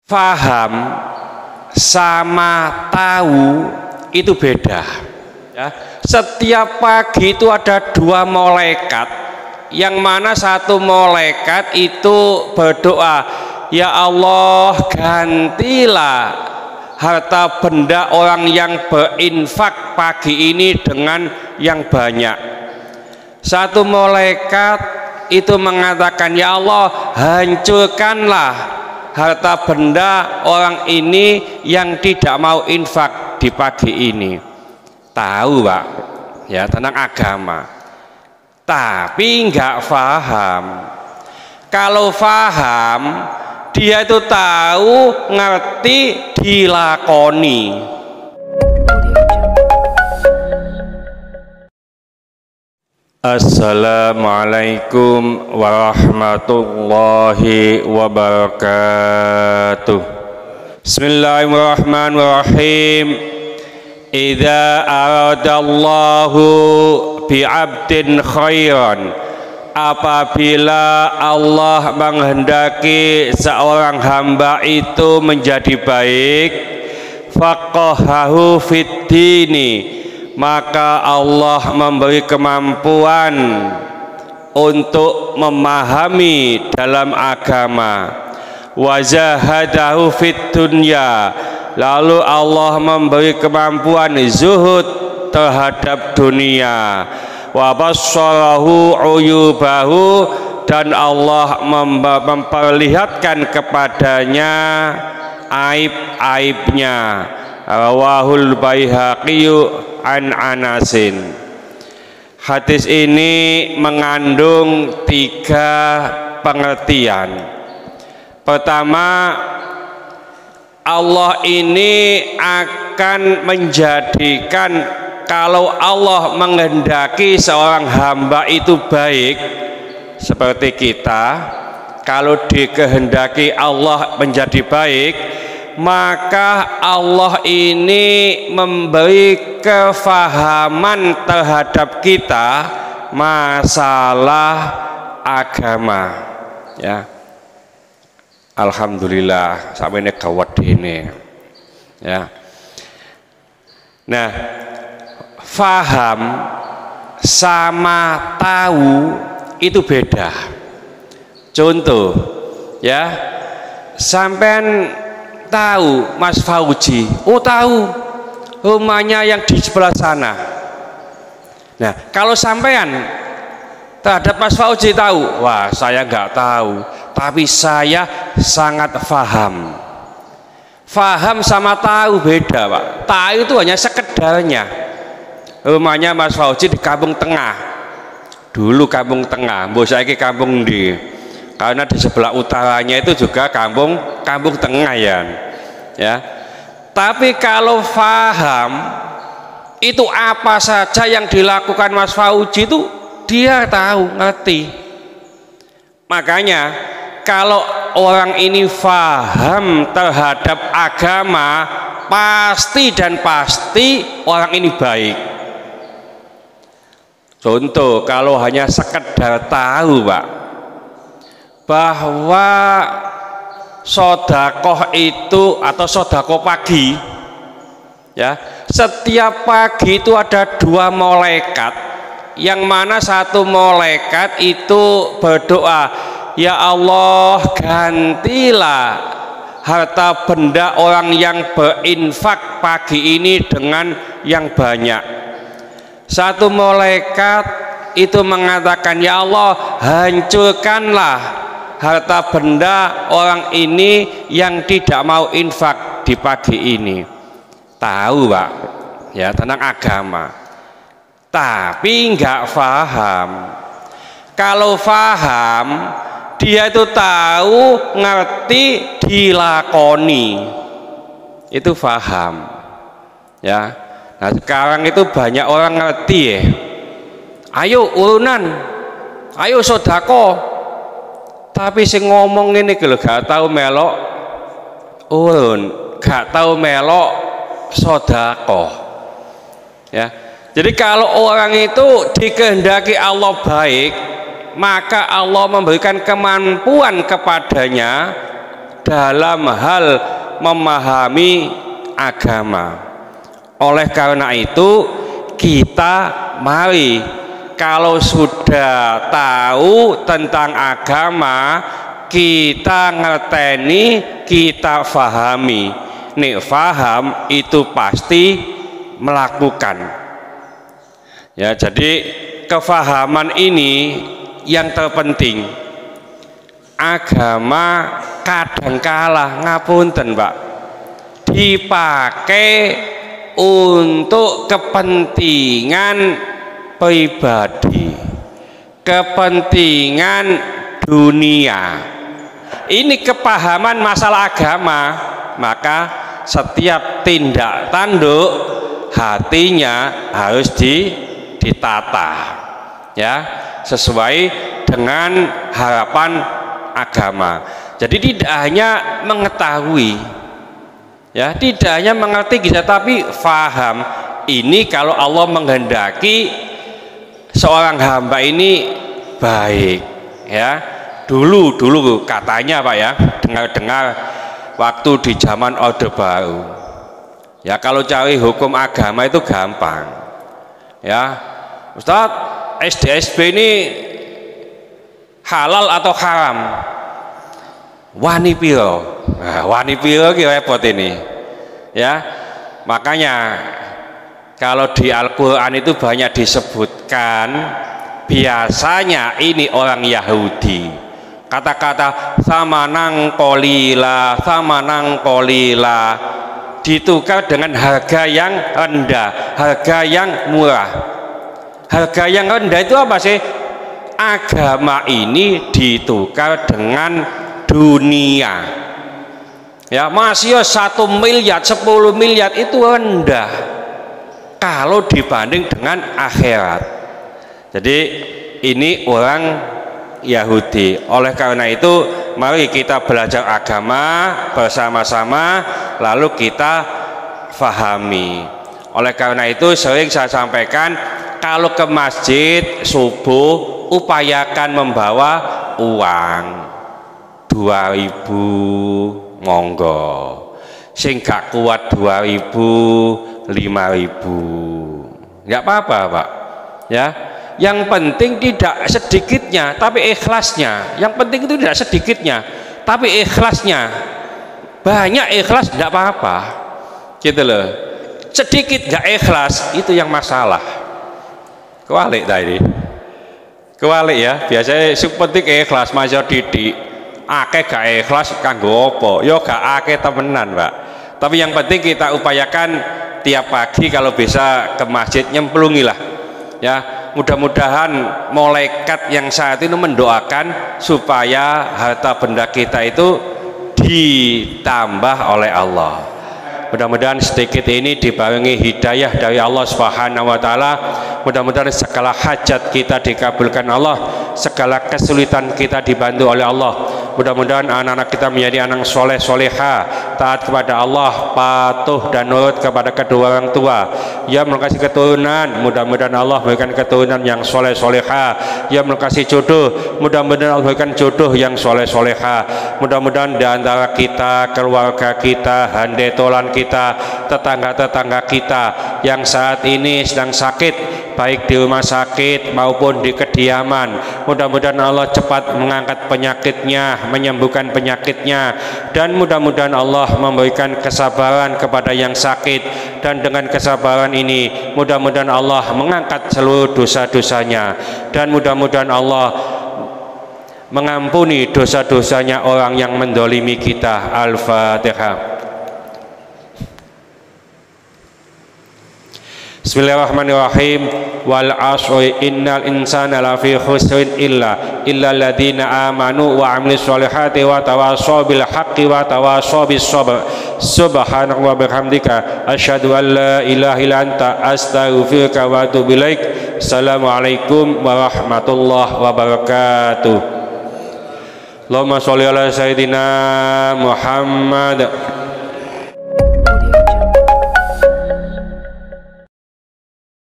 Faham sama tahu itu beda ya. Setiap pagi itu ada dua malaikat, yang mana satu malaikat itu berdoa, ya Allah gantilah harta benda orang yang berinfak pagi ini dengan yang banyak. Satu malaikat itu mengatakan, ya Allah hancurkanlah harta benda orang ini yang tidak mau infak di pagi ini. Tahu Pak ya tentang agama, tapi nggak paham. Kalau paham, dia itu tahu, ngerti, dilakoni. Assalamualaikum warahmatullahi wabarakatuh. Bismillahirrahmanirrahim. Idza aradallahu bi'abdin khairan, apabila Allah menghendaki seorang hamba itu menjadi baik, faqahahu fid dini, maka Allah memberi kemampuan untuk memahami dalam agama. Wa zahadahu fid dunya, lalu Allah memberi kemampuan zuhud terhadap dunia. Wa bassarahu uyubahu, dan Allah memperlihatkan kepadanya aib-aibnya. Rawahul Baihaqi an Anasin. Hadis ini mengandung 3 pengertian. Pertama, Allah ini akan menjadikan, kalau Allah menghendaki seorang hamba itu baik, seperti kita, kalau dikehendaki Allah menjadi baik, maka Allah ini memberi kefahaman terhadap kita masalah agama ya. Alhamdulillah sampai ini gawat ini ya. Nah, faham sama tahu itu beda. Contoh ya, sampean tahu Mas Fauji, oh tahu rumahnya yang di sebelah sana. Nah, kalau sampean terhadap Mas Fauji tahu, wah saya nggak tahu, tapi saya sangat faham. Faham sama tahu beda Pak. Tahu itu hanya sekedarnya. Rumahnya Mas Fauji di Kampung Tengah, dulu Kampung Tengah, mbok saiki kampung ndi, karena di sebelah utaranya itu juga Kampung Tengah ya. Tapi kalau faham itu apa saja yang dilakukan Mas Fauji itu dia tahu, ngerti. Makanya kalau orang ini faham terhadap agama, pasti dan pasti orang ini baik. Contoh, kalau hanya sekedar tahu Pak, bahwa sodakoh itu atau sodakoh pagi ya, setiap pagi itu ada 2 malaikat, yang mana satu malaikat itu berdoa, ya Allah gantilah harta benda orang yang berinfak pagi ini dengan yang banyak. Satu malaikat itu mengatakan, ya Allah hancurkanlah harta benda orang ini yang tidak mau infak di pagi ini. Tahu Pak ya tentang agama, tapi nggak paham. Kalau paham, dia itu tahu, ngerti, dilakoni, itu paham ya. Nah sekarang itu banyak orang ngerti ya, ayo urunan, ayo sodako, tapi sing ngomong ini kalau gak tahu melok urun, gak tahu melok sodako ya. Jadi kalau orang itu dikehendaki Allah baik, maka Allah memberikan kemampuan kepadanya dalam hal memahami agama. Oleh karena itu kita mari kalau sudah tahu tentang agama, kita ngerteni, kita fahami. Nih faham itu pasti melakukan. Ya, jadi kefahaman ini yang terpenting. Agama kadangkala ngapunten, Pak, dipakai untuk kepentingan pribadi, kepentingan dunia. Ini kepahaman masalah agama, maka setiap tindak tanduk hatinya harus ditata, ya, sesuai dengan harapan agama. Jadi tidak hanya mengetahui, ya, tidak hanya mengerti kita, tapi faham. Ini kalau Allah menghendaki seorang hamba ini baik, ya. Dulu katanya, Pak, ya, dengar waktu di zaman Orde Baru, ya, kalau cari hukum agama itu gampang, ya. Ustadz, SDSB ini halal atau haram? Wani piro? Nah, wani piro ki repot ini, ya. Makanya kalau di Al-Quran itu banyak disebutkan, biasanya ini orang Yahudi, kata-kata samanang kolila ditukar dengan harga yang rendah, harga yang murah. Harga yang rendah itu apa sih? Agama ini ditukar dengan dunia, ya. Masih 1 miliar 10 miliar itu rendah kalau dibanding dengan akhirat. Jadi ini orang Yahudi. Oleh karena itu mari kita belajar agama bersama-sama, lalu kita fahami. Oleh karena itu sering saya sampaikan, kalau ke masjid subuh upayakan membawa uang 2.000, monggo. Sing gak kuat 2.000, 5.000, nggak apa-apa, Pak, ya. Yang penting tidak sedikitnya tapi ikhlasnya. Yang penting itu tidak sedikitnya tapi ikhlasnya. Banyak ikhlas tidak apa-apa, gitu loh. Sedikit gak ikhlas itu yang masalah. Kewalik tadi, kewalik, ya. Biasanya penting ikhlas, masih didik. Akeh gak ikhlas kanggo apa? Yo gak akeh temenan, Pak. Tapi yang penting kita upayakan tiap pagi kalau bisa ke masjid nyemplungilah, ya. Mudah-mudahan malaikat yang saat ini mendoakan supaya harta benda kita itu ditambah oleh Allah. Mudah-mudahan sedikit ini dibarengi hidayah dari Allah Subhanahu wa taala. Mudah-mudahan segala hajat kita dikabulkan Allah, segala kesulitan kita dibantu oleh Allah. Mudah-mudahan anak-anak kita menjadi anak soleh soleha, taat kepada Allah, patuh dan nurut kepada kedua orang tua. Ya, melokasi keturunan, mudah-mudahan Allah memberikan keturunan yang soleh soleha. Ya, melokasi jodoh, mudah-mudahan Allah memberikan jodoh yang soleh soleha. Mudah-mudahan di antara kita, keluarga kita, handetolan kita, tetangga-tetangga kita yang saat ini sedang sakit, baik di rumah sakit maupun di kediaman, mudah-mudahan Allah cepat mengangkat penyakitnya, menyembuhkan penyakitnya, dan mudah-mudahan Allah memberikan kesabaran kepada yang sakit, dan dengan kesabaran ini mudah-mudahan Allah mengangkat seluruh dosa-dosanya, dan mudah-mudahan Allah mengampuni dosa-dosanya orang yang mendolimi kita. Al-Fatihah. Bismillahirrahmanirrahim. Wal 'ashri innal insana lafi khusrin illa alladziina amanu wa 'amilus sholihati wa tawashaw bil haqqi wa tawashaw bis sabr. Subhanaka wa bihamdika asyhadu an la ilaha illa anta astaghfiruka wa atubu ilaik. Assalamualaikum warahmatullahi wabarakatuh. Allahumma sholli ala sayyidina Muhammad.